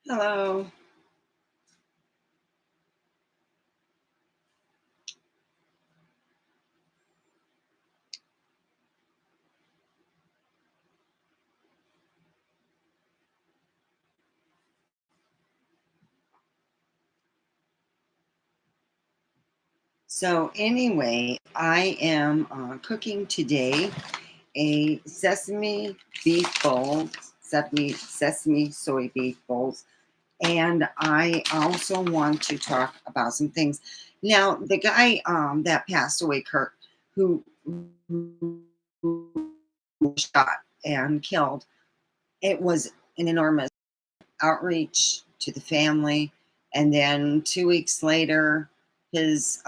Hello. So anyway, I am cooking today a sesame beef bowl, sesame soy beef bowls, and I also want to talk about some things. Now, the guy that passed away, Kirk, who was shot and killed, it was an enormous outreach to the family, and then 2 weeks later, his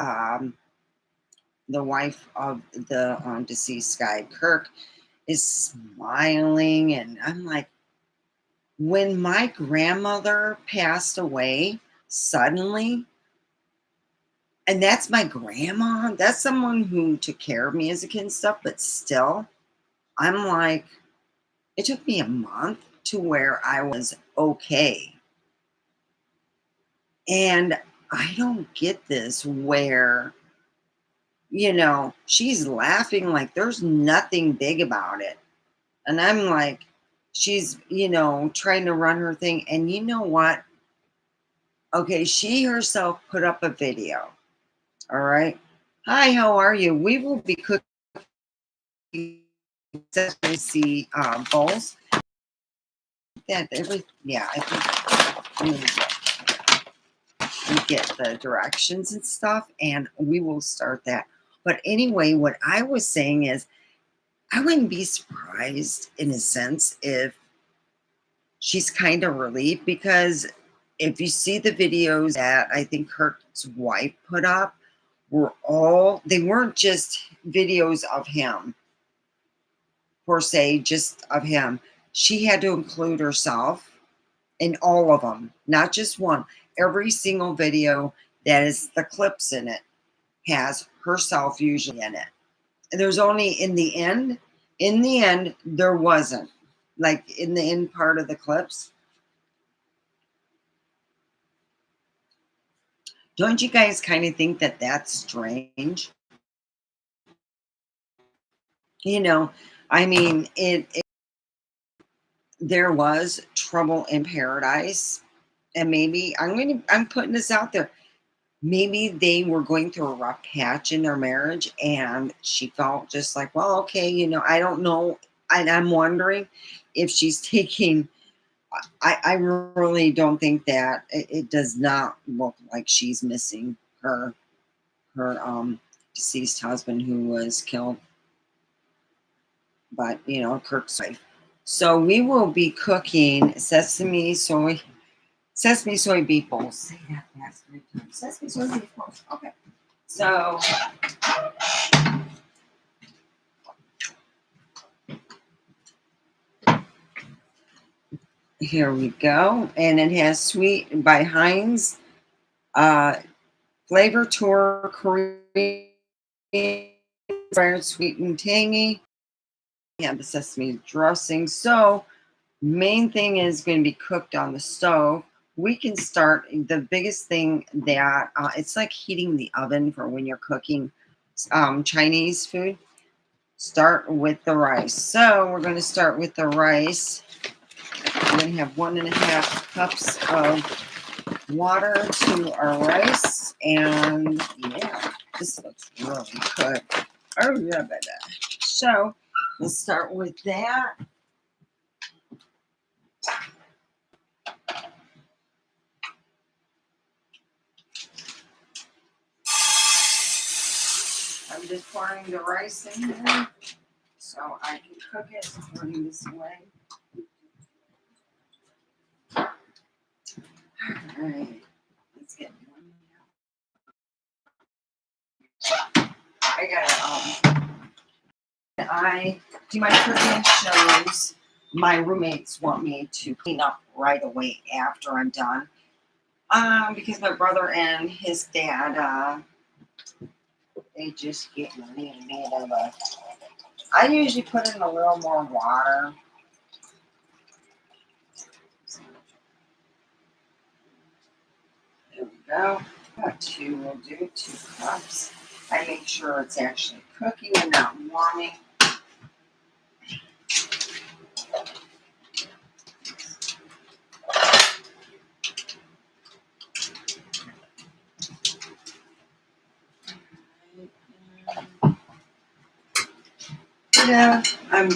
the wife of the deceased guy, Kirk, is smiling. And I'm like, when my grandmother passed away suddenly, and that's my grandma, that's someone who took care of me as a kid and stuff, but still, I'm like, it took me a month to where I was okay. And I don't get this where, she's laughing like there's nothing big about it. And I'm like, she's, trying to run her thing. And you know what? Okay, she herself put up a video. All right. Hi, how are you? We will be cooking sesame seed bowls. Yeah, I think we get the directions and stuff, and we will start that. But anyway, what I was saying is, I wouldn't be surprised in a sense if she's kind of relieved, because if you see the videos that I think Kurt's wife put up, they weren't just videos of him per se, just of him. She had to include herself in all of them, not just one. Every single video that is the clips in it has herself usually in it. There's only in the end, there wasn't. Like in the end part of the clips. Don't you guys kind of think that that's strange? You know, I mean, there was trouble in paradise, and maybe I'm putting this out there. Maybe they were going through a rough patch in their marriage, and she felt just like, well, okay, I don't know, and I'm wondering if she's taking. I really don't think that it does not look like she's missing her deceased husband who was killed, but Kirk's wife. So we will be cooking sesame soy beef bowls. Say that fast 3 times. Sesame soy beef bowls. Okay. So here we go, and it has Sweet by Heinz, uh, Flavor Tour Korean, inspired sweet and tangy. Yeah, the sesame dressing. So main thing is going to be cooked on the stove. We can start. The biggest thing that it's like heating the oven for when you're cooking Chinese food. Start with the rice. So we're going to start with the rice. We're going to have 1.5 cups of water to our rice, and yeah, this looks really good. Oh yeah, baby. So let's start with that. I'm just pouring the rice in here so I can cook it. Putting this away. All right, let's get one. I gotta I do my cooking shows. My roommates want me to clean up right away after I'm done. Because my brother and his dad, they just get me a bit of a. I usually put in a little more water. go. We'll do 2 cups. I make sure it's actually cooking and not warming. Yeah, I'm.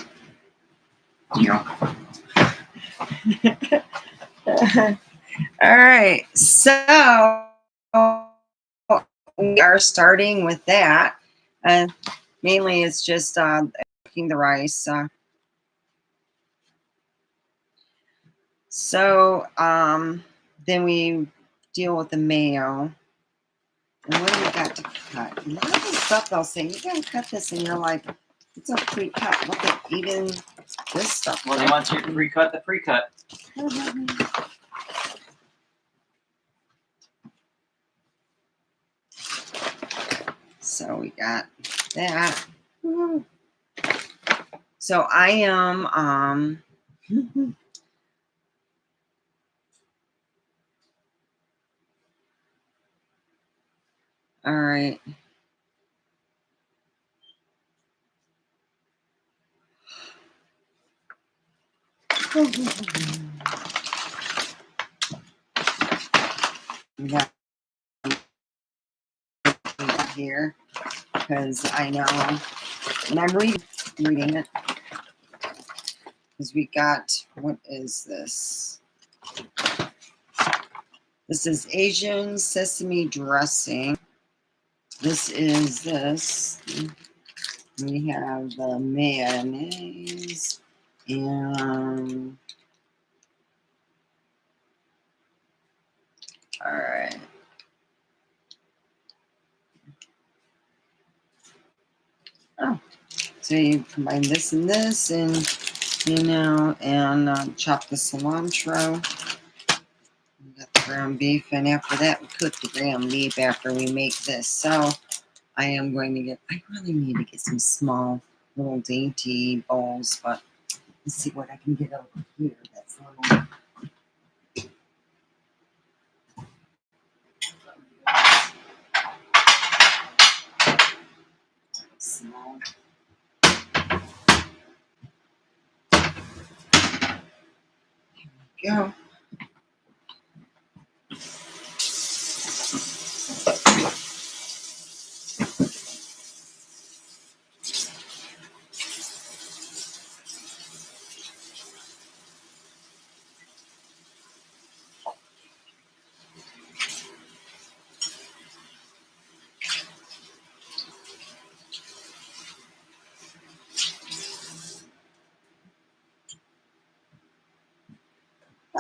All right, so we are starting with that. Mainly, it's just cooking the rice. Then we deal with the mayo. And what do we got to cut? A lot of the stuff they'll say, you gotta cut this, and you're like, it's a pre-cut. Look at even this stuff. Well, they want you to pre-cut the pre-cut. So we got that. So I am all right. We got here because I know, and I'm reading it because we got, what is this? This is Asian sesame dressing. This is this. We have the mayonnaise and all right. Oh, so you combine this and this, and chop the cilantro. We got the ground beef, and after that, we cook the ground beef after we make this. So I am going to get. I really need to get some small, little dainty bowls, but let's see what I can get over here. That's a little. Small. Go.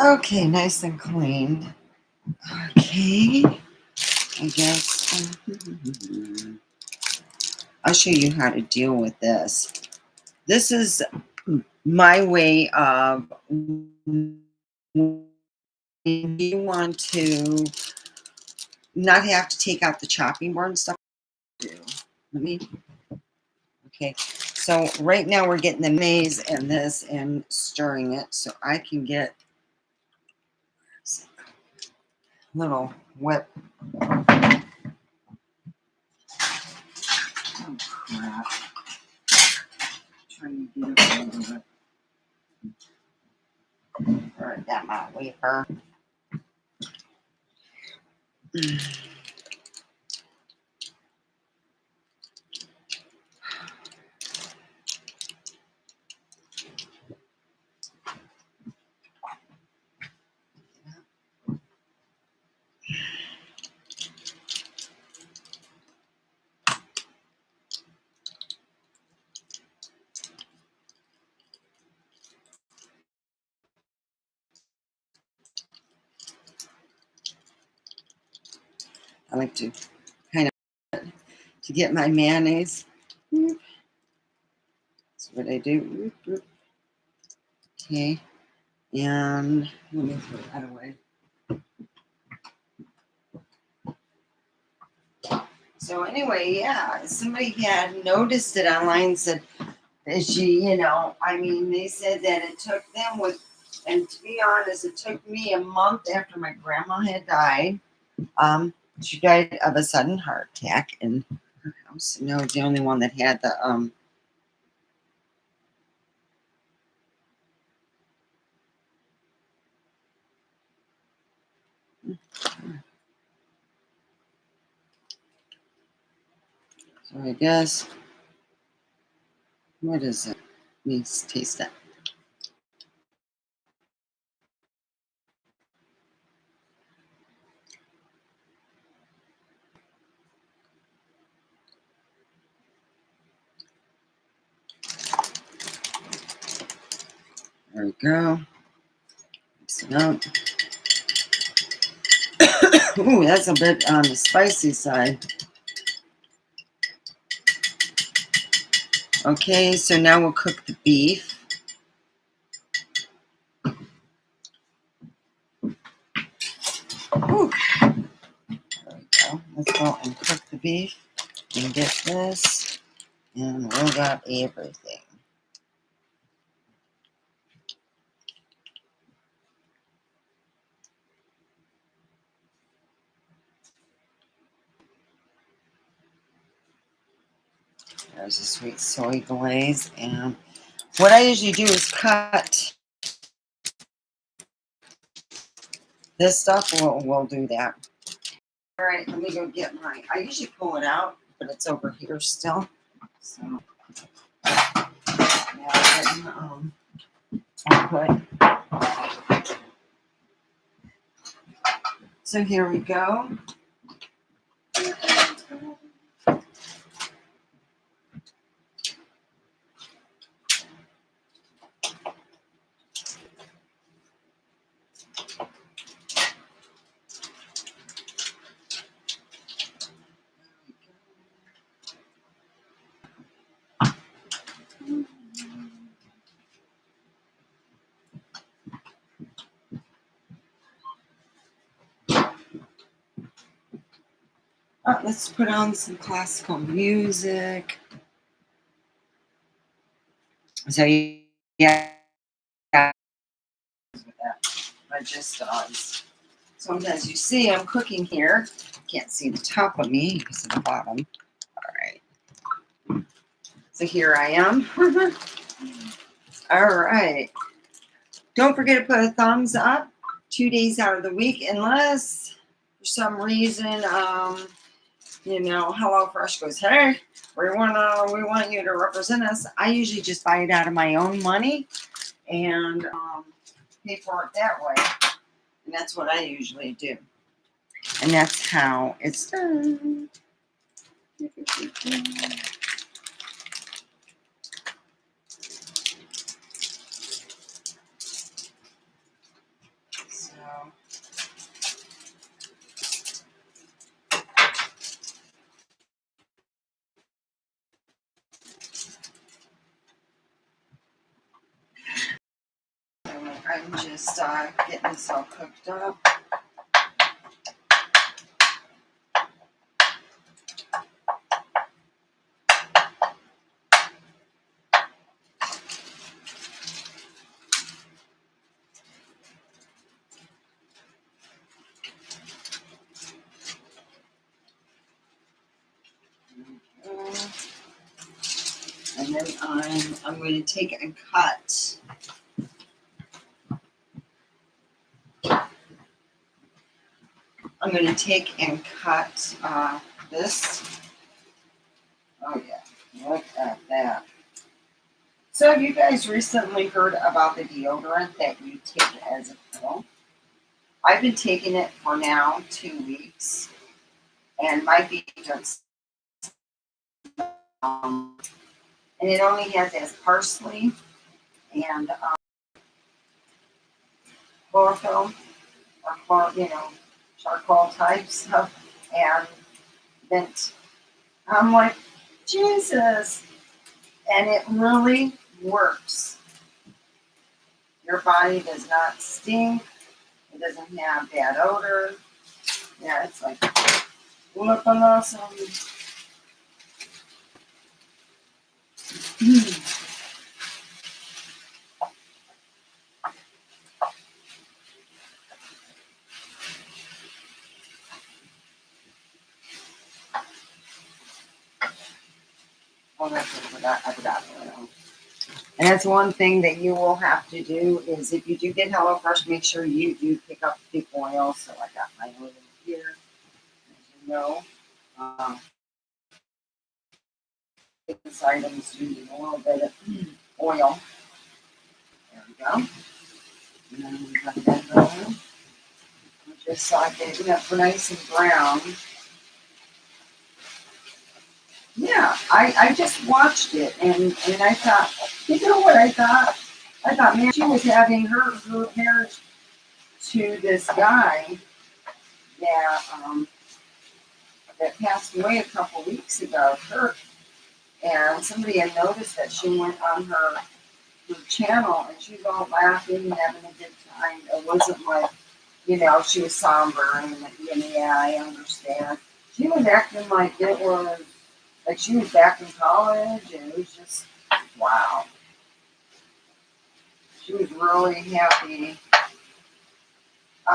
Okay, nice and clean. Okay, I guess I'll show you how to deal with this. This is my way of you want to not have to take out the chopping board and stuff. Let me. Okay, so right now we're getting the maize and this and stirring it, so I can get little whip. Oh crap! Trying to get it a little bit. All right, that might wafer. I like to kind of to get my mayonnaise. That's what I do. Okay, and let me throw that away. So anyway, yeah, somebody had noticed it online. Said that they said that it took them and to be honest, it took me a month after my grandma had died She died of a sudden heart attack in her house. And I was the only one that had the so I guess, what is it? Let me taste that. There we go. Mix it up. Ooh, that's a bit on the spicy side. Okay, so now we'll cook the beef. Ooh. There we go. Let's go and cook the beef and get this and roll out everything. There's a sweet soy glaze, and what I usually do is cut this stuff. We'll do that. All right, let me go get mine. I usually pull it out, but it's over here still. So now I'll put. So here we go. Let's put on some classical music. So yeah, with that, but just sometimes you see I'm cooking here. Can't see the top of me because of the bottom. All right. So here I am. All right. Don't forget to put a thumbs up 2 days out of the week, unless for some reason, HelloFresh goes, hey, we want you to represent us. I usually just buy it out of my own money and pay for it that way. And that's what I usually do. And that's how it's done. So I'm just getting this all cooked up. And then I'm going to take and cut. I'm going to take and cut this. Oh yeah, look at that. So have you guys recently heard about the deodorant that you take as a pill? I've been taking it for now 2 weeks, and my feet don't. And it only has parsley and chlorophyll charcoal type stuff and mint. I'm like, Jesus, and it really works. Your body does not stink. It doesn't have bad odor. Yeah, it's like flipping awesome. Oh, that's what I forgot. And that's one thing that you will have to do is if you do get HelloFresh, make sure you do pick up the oil. So I got my oil here, as you know. Um, These items do need a little bit of oil. There we go. And then we got that going. Just saute it up nice and brown. Yeah, I just watched it and I thought, you know what I thought? I thought, man, she was having her marriage to this guy that passed away a couple weeks ago, Kurt, and somebody had noticed that she went on her channel and she was all laughing and having a good time. It wasn't like, she was somber and yeah, I understand. She was acting like it was like she was back in college and it was just wow. She was really happy.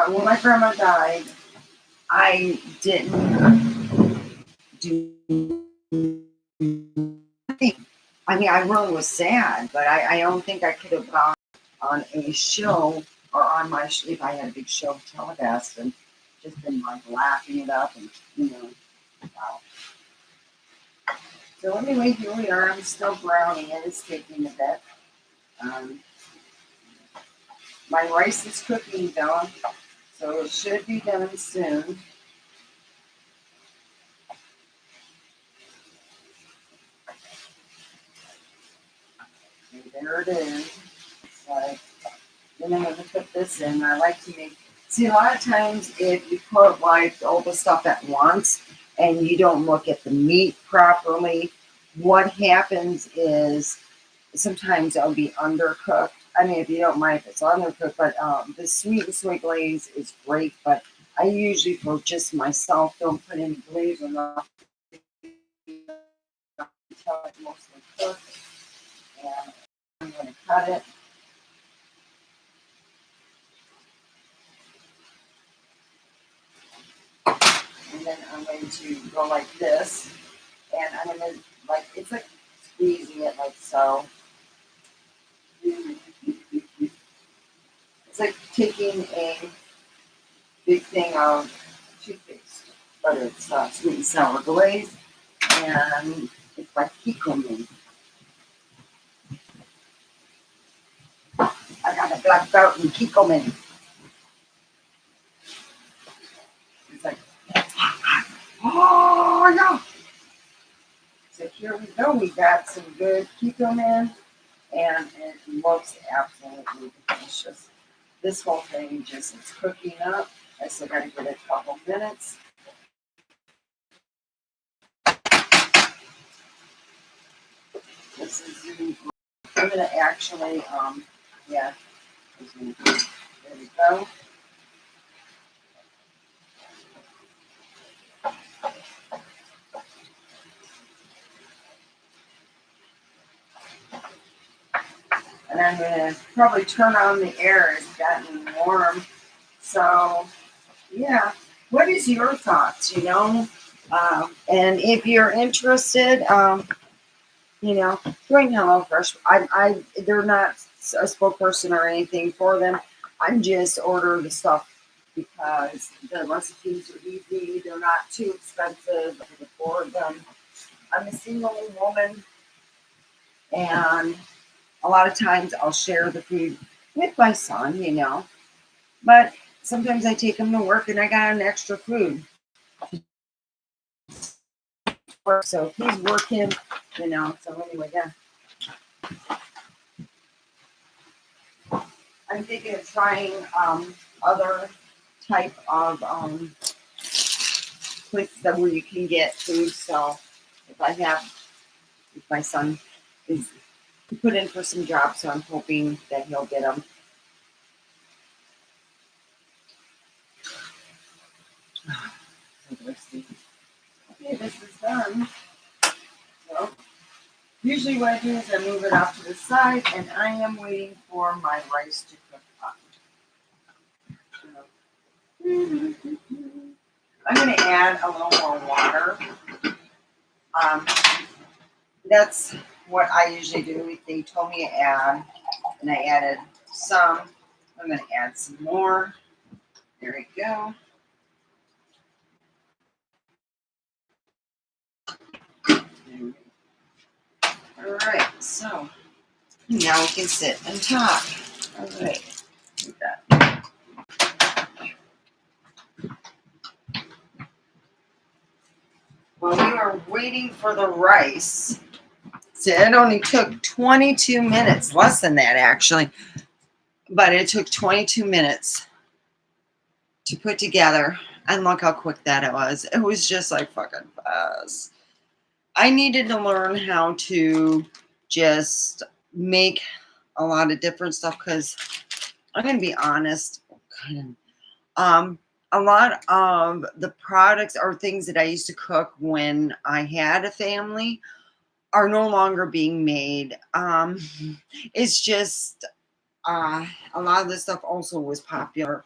When my grandma died, I didn't do nothing. I mean, I really was sad, but I don't think I could have gone on a show or on my if I had a big show telecast and just been like laughing it up and wow. So anyway, here we are. I'm still browning it. It's taking a bit. Um, my rice is cooking though, so it should be done soon. And there it is. Like, then I'm going to put this in. I like to see a lot of times if you put like all the stuff at once and you don't look at the meat properly, what happens is sometimes it'll be undercooked. I mean, if you don't mind if it's undercooked, but the sweet and soy glaze is great, but I usually, for just myself, don't put any glaze enough until it mostly cooks. And I'm going to cut it. And then I'm going to go like this. And I'm going to, like, it's like squeezing it like so. It's like taking a big thing of toothpaste, but it's sweet and sour glaze. And it's like Kikoman. I got a black belt in Kikoman. It's like, oh, yeah. So here we go. We got some good Kikoman. And it looks absolutely delicious. This whole thing just is cooking up. I still got to give it a couple minutes. This is I'm gonna actually yeah. There we go. And I'm gonna probably turn on the air. It's gotten warm. So yeah. What is your thoughts? And if you're interested, doing HelloFresh. They're not a spokesperson or anything for them. I'm just ordering the stuff because the recipes are easy. They're not too expensive. I can afford them. I'm a single woman, and a lot of times I'll share the food with my son. But sometimes I take him to work and I got an extra food. So he's working, So anyway, yeah. I'm thinking of trying other type of places where you can get food. So if my son is put in for some jobs, so I'm hoping that he'll get them. Okay, this is done. So usually what I do is I move it off to the side, and I am waiting for my rice to cook up. I'm going to add a little more water. that's what I usually do. They told me to add, and I added some. I'm going to add some more. There we go. All right, so now we can sit and talk. All right. While we are waiting for the rice, see, it only took 22 minutes, less than that actually, but it took 22 minutes to put together. And look how quick that it was. It was just like fucking fast. I needed to learn how to just make a lot of different stuff because I'm going to be honest. A lot of the products or things that I used to cook when I had a family are no longer being made. It's just a lot of this stuff also was popular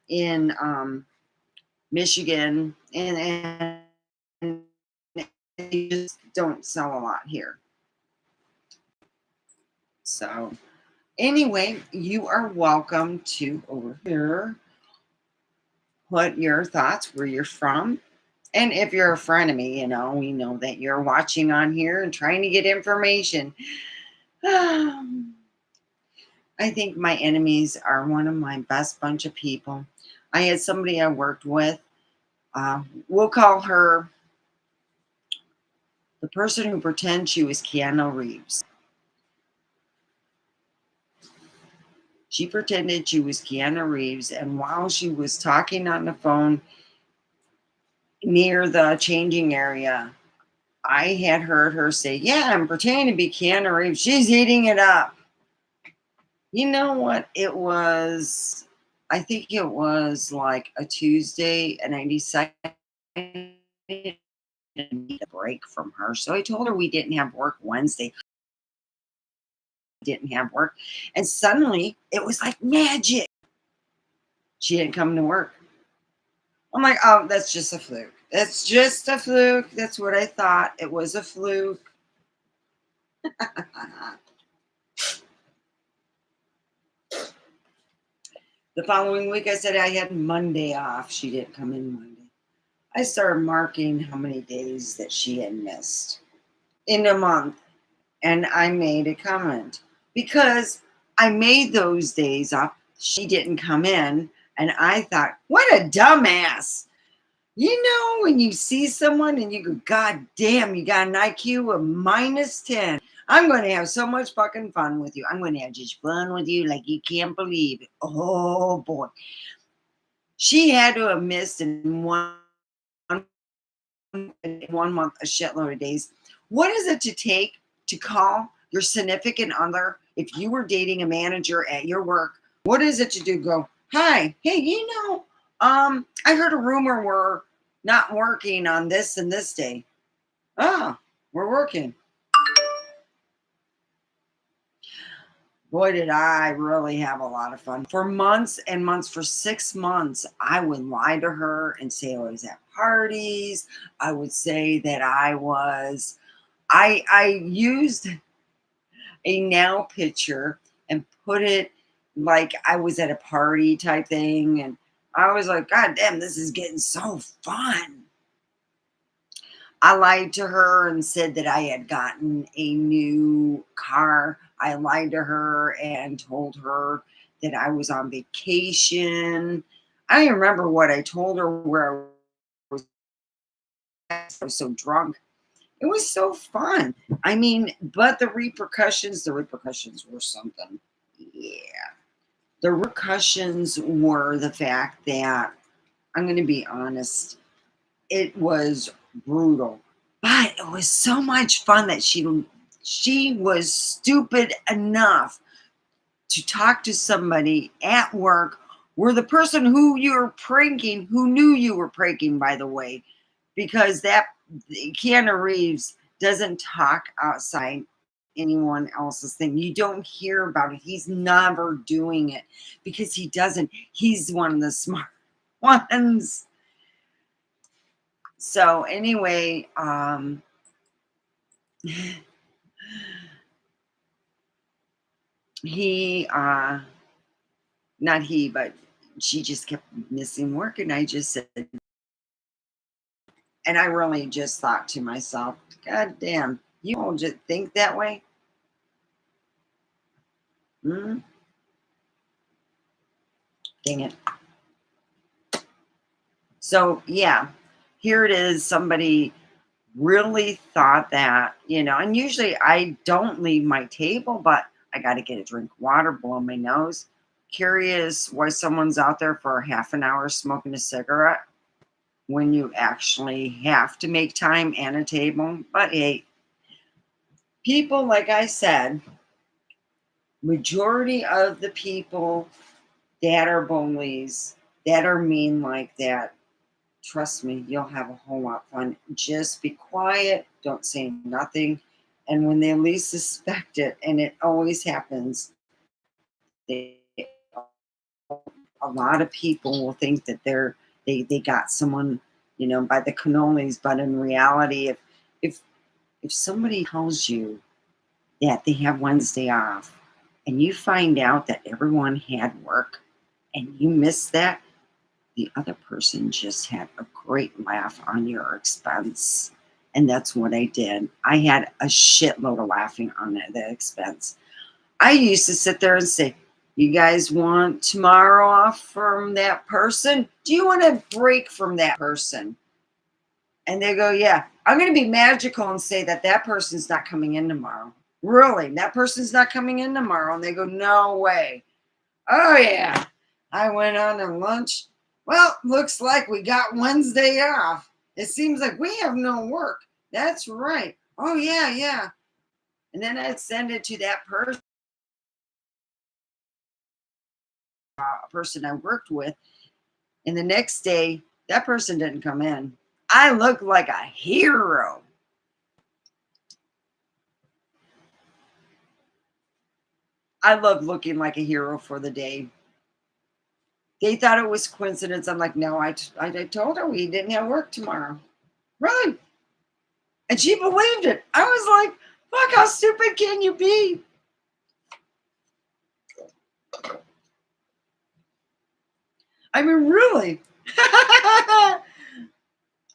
in Michigan, and they just don't sell a lot here. So anyway, you are welcome to over here put your thoughts where you're from. And if you're a friend of me, we know that you're watching on here and trying to get information. I think my enemies are one of my best bunch of people. I had somebody I worked with. We'll call her the person who pretends she was Keanu Reeves. She pretended she was Keanu Reeves, and while she was talking on the phone near the changing area, I had heard her say, "Yeah, I'm pretending to be Keanu Reeves. She's eating it up." You know what? It was, I think it was like a Tuesday, and I decided to need a break from her. So I told her we didn't have work Wednesday. Didn't have work. And suddenly it was like magic. She didn't come to work. I'm like, oh, that's just a fluke. That's just a fluke. That's what I thought. It was a fluke. The following week, I said I had Monday off. She didn't come in Monday. I started marking how many days that she had missed in a month. And I made a comment because I made those days up. She didn't come in. And I thought, what a dumbass. You know, when you see someone and you go, God damn, you got an IQ of -10. I'm going to have so much fucking fun with you. I'm going to have just fun with you like you can't believe it. Oh, boy. She had to have missed in one month a shitload of days. What is it to take to call your significant other if you were dating a manager at your work? What is it to do? Go, hi, hey, I heard a rumor we're not working on this and this day. Oh, we're working. Boy, did I really have a lot of fun. For months and months, for 6 months, I would lie to her and say I was at parties. I would say that I used a now picture and put it like I was at a party type thing. And I was like, God damn, this is getting so fun. I lied to her and said that I had gotten a new car. I lied to her and told her that I was on vacation. I don't remember what I told her where I was so drunk. It was so fun. I mean, but the repercussions were something. Yeah. The repercussions were the fact that, I'm going to be honest, it was brutal. But it was so much fun that she was stupid enough to talk to somebody at work where the person who you're pranking, who knew you were pranking, by the way, because that Keanu Reeves doesn't talk outside anyone else's thing. You don't hear about it. He's never doing it because he doesn't. He's one of the smart ones. So anyway, he, not he, but she just kept missing work. And I just said, and I really just thought to myself, God damn, you all just think that way? Hmm? Dang it. So, yeah, here it is. Somebody really thought that, and usually I don't leave my table, but I got to get a drink of water, blow my nose. Curious why someone's out there for a half an hour smoking a cigarette when you actually have to make time and a table. But hey, people, like I said, majority of the people that are bullies, that are mean like that, trust me, you'll have a whole lot of fun. Just be quiet, don't say nothing. And when they least suspect it, and it always happens, they, a lot of people will think that they got someone, by the cannolis. But in reality, if if somebody tells you that they have Wednesday off, and you find out that everyone had work, and you miss that, the other person just had a great laugh on your expense. And that's what I did. I had a shitload of laughing on the expense. I used to sit there and say, you guys want tomorrow off from that person? Do you want a break from that person? And they go, yeah. I'm going to be magical and say that person's not coming in tomorrow. Really? That person's not coming in tomorrow? And they go, no way. Oh, yeah. I went on a lunch. Well, looks like we got Wednesday off. It seems like we have no work. That's right. Oh, yeah, yeah. And then I'd send it to that person, a person I worked with. And the next day, that person didn't come in. I looked like a hero. I love looking like a hero for the day. They thought it was coincidence. I'm like, no, I told her we didn't have work tomorrow. Really? And she believed it. I was like, fuck, how stupid can you be? I mean, really?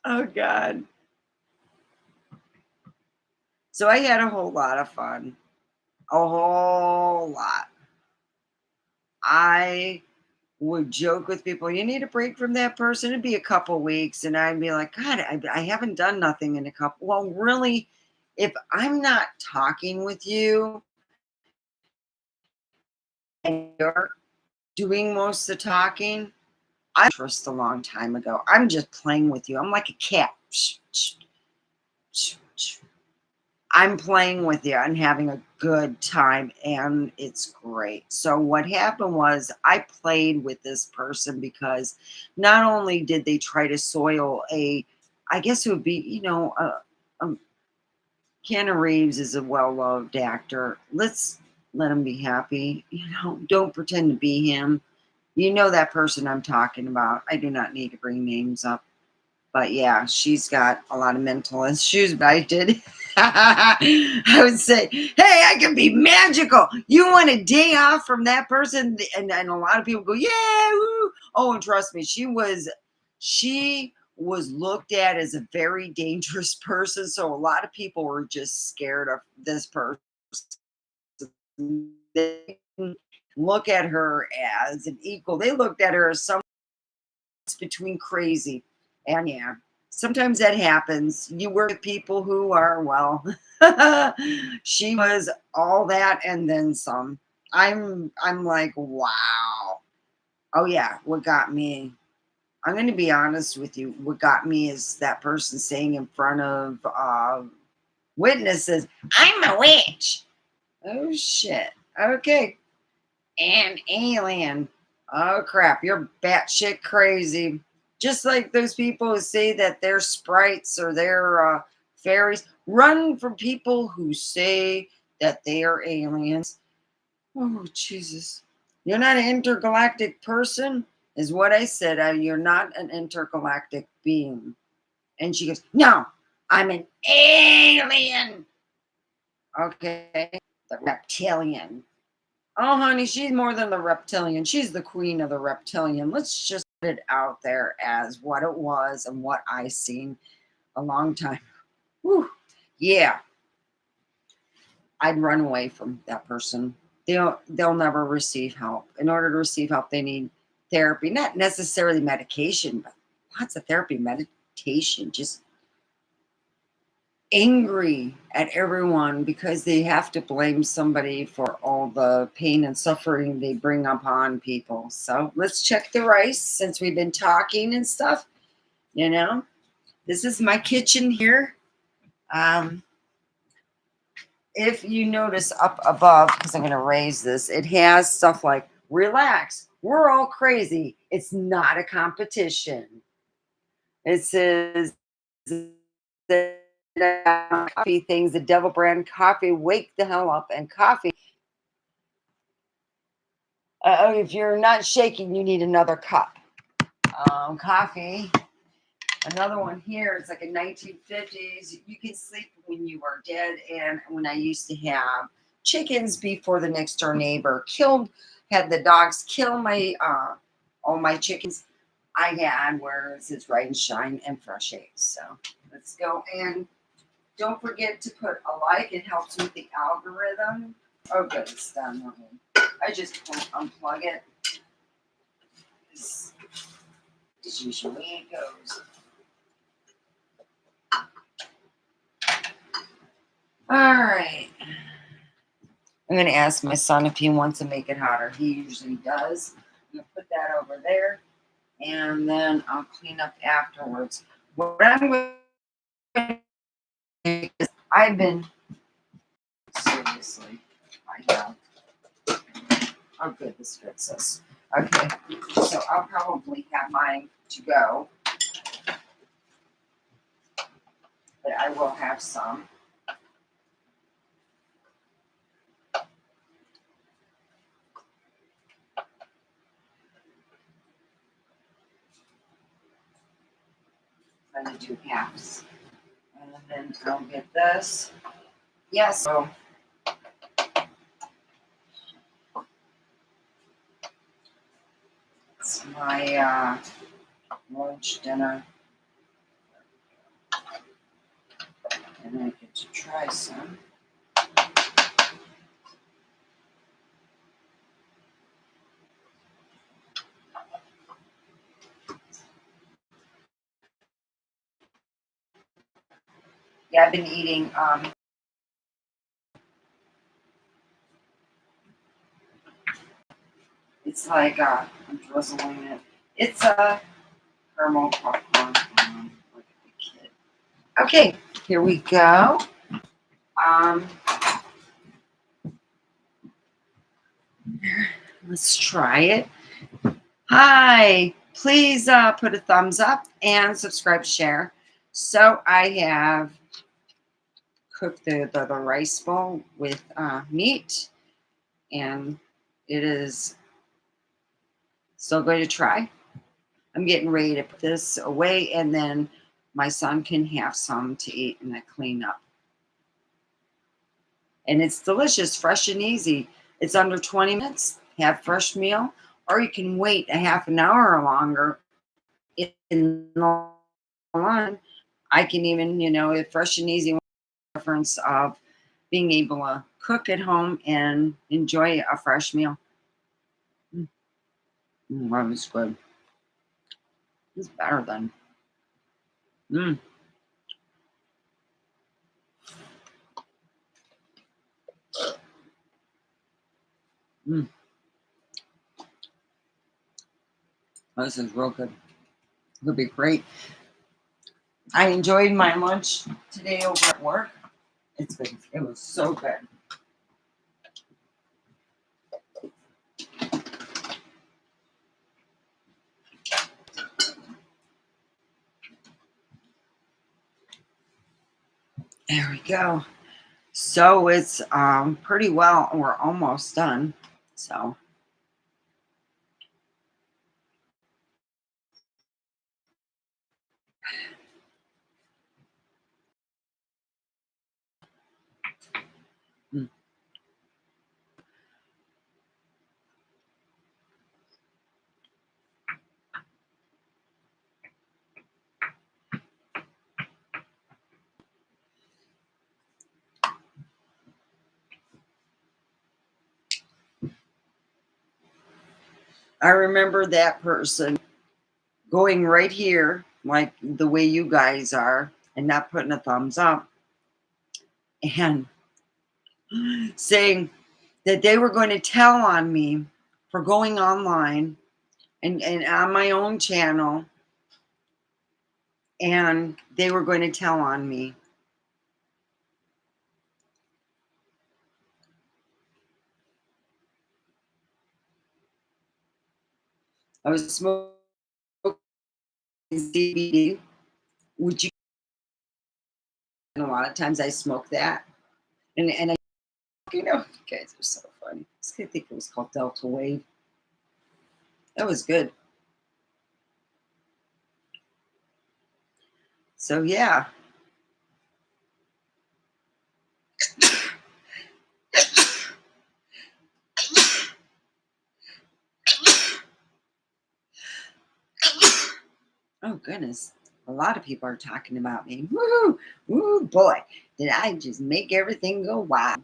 Oh, God. So I had a whole lot of fun. A whole lot. I would joke with people, you need a break from that person. It'd be a couple weeks. And I'd be like, God, I haven't done nothing in a couple. Well, really, if I'm not talking with you and you're doing most of the talking, I trust a long time ago. I'm just playing with you. I'm like a cat. I'm playing with you and having a good time, and it's great. So what happened was I played with this person because not only did they try to soil I guess it would be, Keanu Reeves is a well-loved actor. Let's let him be happy. Don't pretend to be him. You know that person I'm talking about. I do not need to bring names up. But yeah, she's got a lot of mental issues, but I did. I would say, hey, I can be magical. You want a day off from that person? And a lot of people go, yeah. Woo. Oh, and trust me, she was looked at as a very dangerous person. So a lot of people were just scared of this person. They didn't look at her as an equal. They looked at her as someone between crazy. And yeah, sometimes that happens. You work with people who are, well, she was all that and then some. I'm like, wow. Oh yeah, what got me? I'm going to be honest with you. What got me is that person saying in front of witnesses, I'm a witch. Oh shit. Okay. An alien. Oh crap, you're batshit crazy. Just like those people who say that they're sprites or they're fairies. Run from people who say that they are aliens. Oh Jesus. You're not an intergalactic person, is what I said. You're not an intergalactic being. And she goes, no, I'm an alien. Okay, the reptilian. Oh, honey, she's more than the reptilian. She's the queen of the reptilian. Let's just put it out there as what it was and what I seen a long time. Whew. Yeah, I'd run away from that person. They'll never receive help. In order to receive help, they need therapy, not necessarily medication, but lots of therapy, meditation, just angry at everyone because they have to blame somebody for all the pain and suffering they bring upon people. So let's check the rice since we've been talking and stuff. You know, this is my kitchen here. Um, if you notice up above, because I'm going to raise this, it has stuff like relax. We're all crazy. It's not a competition. It says coffee things, the devil brand coffee, wake the hell up. And coffee, if you're not shaking, you need another cup. Coffee, another one here, it's like a 1950s. You can sleep when you are dead. And when I used to have chickens before the next door neighbor had the dogs kill my all my chickens, I had where it says Rise and Shine and Fresh Eggs. So let's go, and don't forget to put a like. It helps with the algorithm. Oh, good, it's done. I just unplug it. This is usually it goes. All right. I'm going to ask my son if he wants to make it hotter. He usually does. I'm going to put that over there, and then I'll clean up afterwards. What I'm going to do is I've been, seriously, I have. Oh, good, this fits us. Okay, so I'll probably have mine to go, but I will have some. I'm going to do halves. And then I'll get this. Yes, so it's my lunch, dinner, and I get to try some. Yeah, I've been eating, it's like, I'm drizzling it. It's a caramel popcorn. Look at the kid. Okay, here we go. Um, let's try it. Hi, please put a thumbs up and subscribe, share. So I have cooked the rice bowl with meat, and it is still going to try. I'm getting ready to put this away, and then my son can have some to eat and I clean up. And it's delicious, fresh and easy. It's under 20 minutes. Have fresh meal, or you can wait a half an hour or longer in the line. I can even, if fresh and easy, difference of being able to cook at home and enjoy a fresh meal. That was good. It's better than. Mm. Mm. This is real good. It'll be great. I enjoyed my lunch today over at work. It was so good. There we go. So it's pretty well. We're almost done. So I remember that person going right here, like the way you guys are, and not putting a thumbs up, and saying that they were going to tell on me for going online and on my own channel, and they were going to tell on me. I was smoking CBD, which a lot of times I smoke that, and I, you guys are so funny. I think it was called Delta Wave. That was good. So yeah. Oh goodness. A lot of people are talking about me. Woo! Woo boy. Did I just make everything go wild?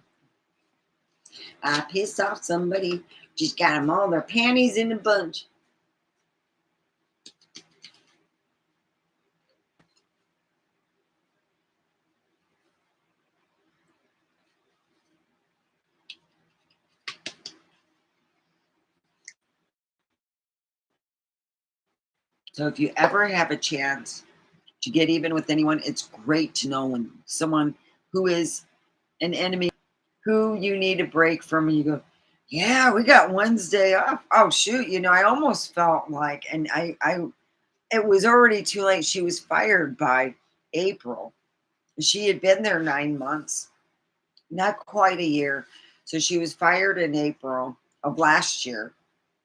I pissed off somebody. Just got them all their panties in a bunch. So if you ever have a chance to get even with anyone, it's great to know when someone who is an enemy, who you need a break from, and you go, yeah, we got Wednesday off. Oh shoot, I almost felt like, and I it was already too late. She was fired by April. She had been there 9 months, not quite a year. So she was fired in April of last year,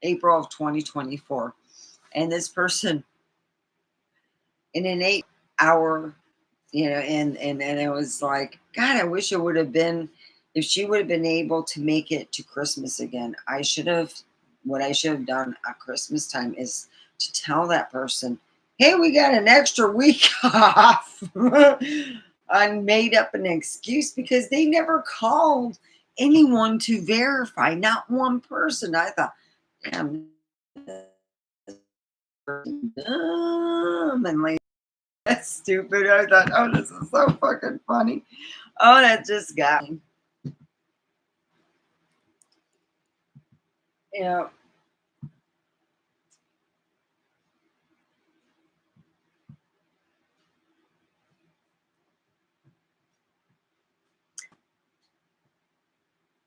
April of 2024. And this person, in an 8 hour, and it was like, God, I wish it would have been, if she would have been able to make it to Christmas again. What I should have done at Christmas time is to tell that person, hey, we got an extra week off. I made up an excuse because they never called anyone to verify, not one person. I thought, damn, dumb and like, that's stupid. I thought, oh, this is so fucking funny. Oh, that just got me. Yeah.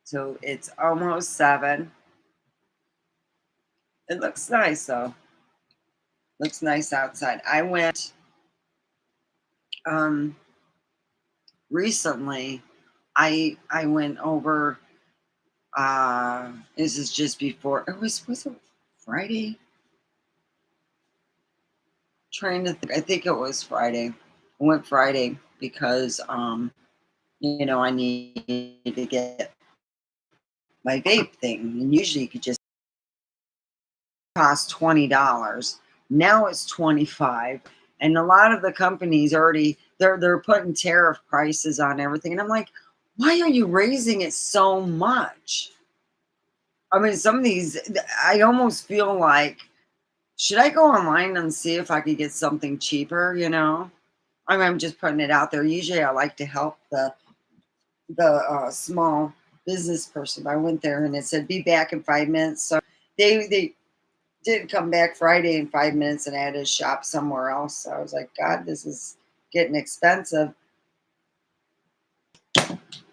So it's almost 7. It looks nice though. Looks nice outside. I went um recently. I went over this is just before was it Friday? Trying to think. I think it was Friday. I went Friday because I needed to get my vape thing. And usually you could just cost $20. Now it's 25. And a lot of the companies already they're putting tariff prices on everything. And I'm like, why are you raising it so much? I mean, some of these I almost feel like, should I go online and see if I could get something cheaper? I mean, I'm just putting it out there. Usually I like to help the small business person. I went there and it said be back in 5 minutes. So they did come back Friday in 5 minutes, and I had to shop somewhere else. So I was like, God, this is getting expensive.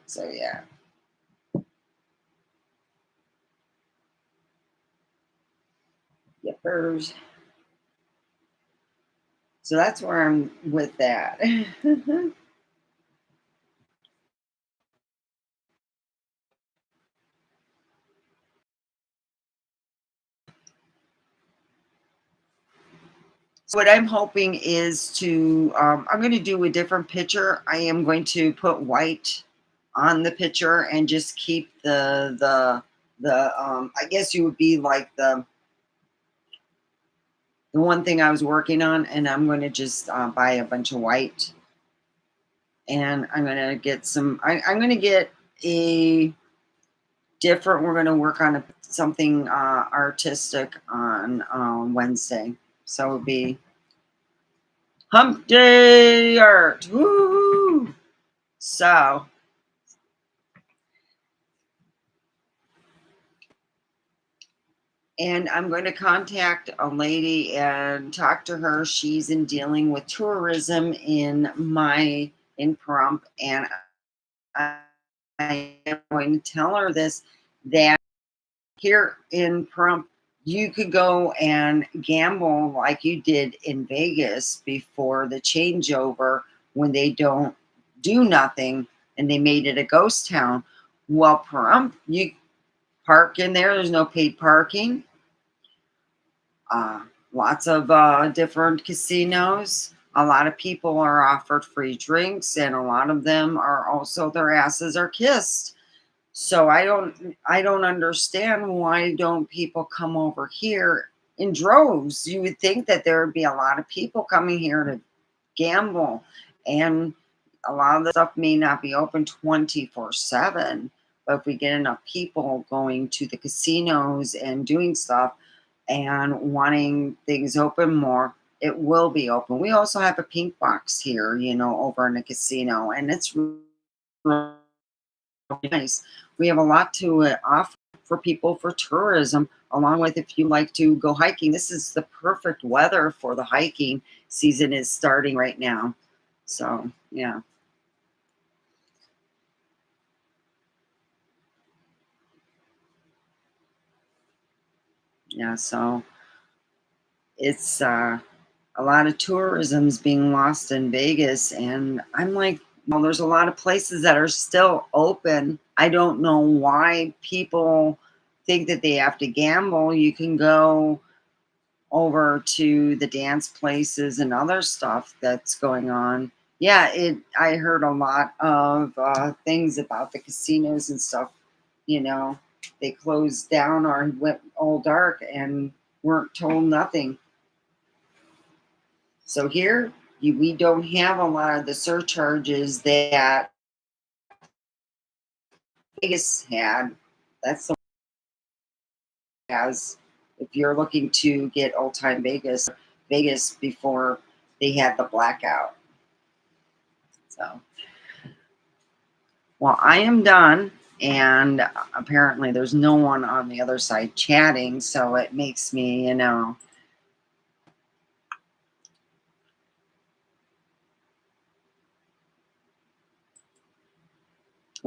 So yeah. Yippers. So that's where I'm with that. So what I'm hoping is I'm going to do a different picture. I am going to put white on the picture and just keep the I guess you would be like the one thing I was working on, and I'm going to just buy a bunch of white, and I'm going to get I'm going to get a different. We're going to work on something artistic on Wednesday. So it'll be Hump Day art. Woo! So, and I'm going to contact a lady and talk to her. She's in dealing with tourism in Pahrump, and I am going to tell her this, that here in Pahrump, you could go and gamble like you did in Vegas before the changeover when they don't do nothing and they made it a ghost town. Well, Pahrump, you park in there. There's no paid parking. Uh, Lots of different casinos. A lot of people are offered free drinks, and a lot of them are also their asses are kissed. So I don't understand why don't people come over here in droves. You would think that there would be a lot of people coming here to gamble, and a lot of the stuff may not be open 24/7, but if we get enough people going to the casinos and doing stuff and wanting things open more, it will be open. We also have a pink box here, over in the casino, and it's really nice. We have a lot to offer for people for tourism, along with if you like to go hiking. This is the perfect weather for the hiking season is starting right now. So, yeah. Yeah, so it's a lot of tourism's being lost in Vegas, and I'm like, well, there's a lot of places that are still open. I don't know why people think that they have to gamble. You can go over to the dance places and other stuff that's going on. Yeah, I heard a lot of things about the casinos and stuff. You know, they closed down or went all dark and weren't told nothing. So here, we don't have a lot of the surcharges that Vegas had. That's the as if you're looking to get old time Vegas before they had the blackout. So, well, I am done, and apparently there's no one on the other side chatting, so it makes me, well,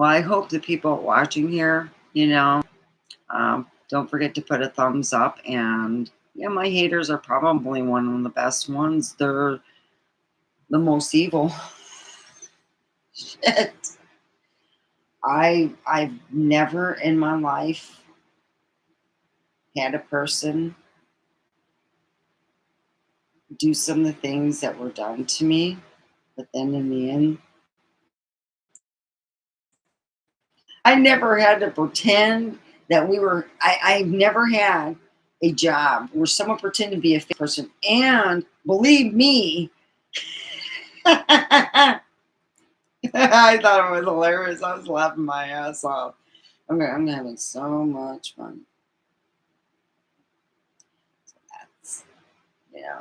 I hope the people watching here, don't forget to put a thumbs up. And yeah, my haters are probably one of the best ones. They're the most evil. Shit. I've never in my life had a person do some of the things that were done to me, but then in the end, I never had to pretend that I've never had a job where someone pretended to be a fake person. And believe me, I thought it was hilarious. I was laughing my ass off. I'm having so much fun. So that's, yeah.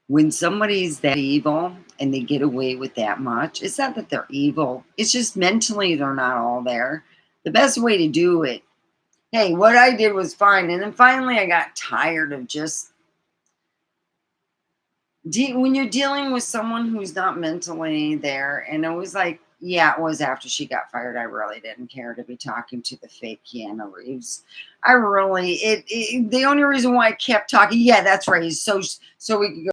When somebody's that evil and they get away with that much, it's not that they're evil. It's just mentally they're not all there. The best way to do it, hey, what I did was fine. And then finally I got tired of just when you're dealing with someone who's not mentally there. And it was like, yeah, it was after she got fired. I really didn't care to be talking to the fake Keanu Reeves. I really, the only reason why I kept talking, yeah, that's right. So we could go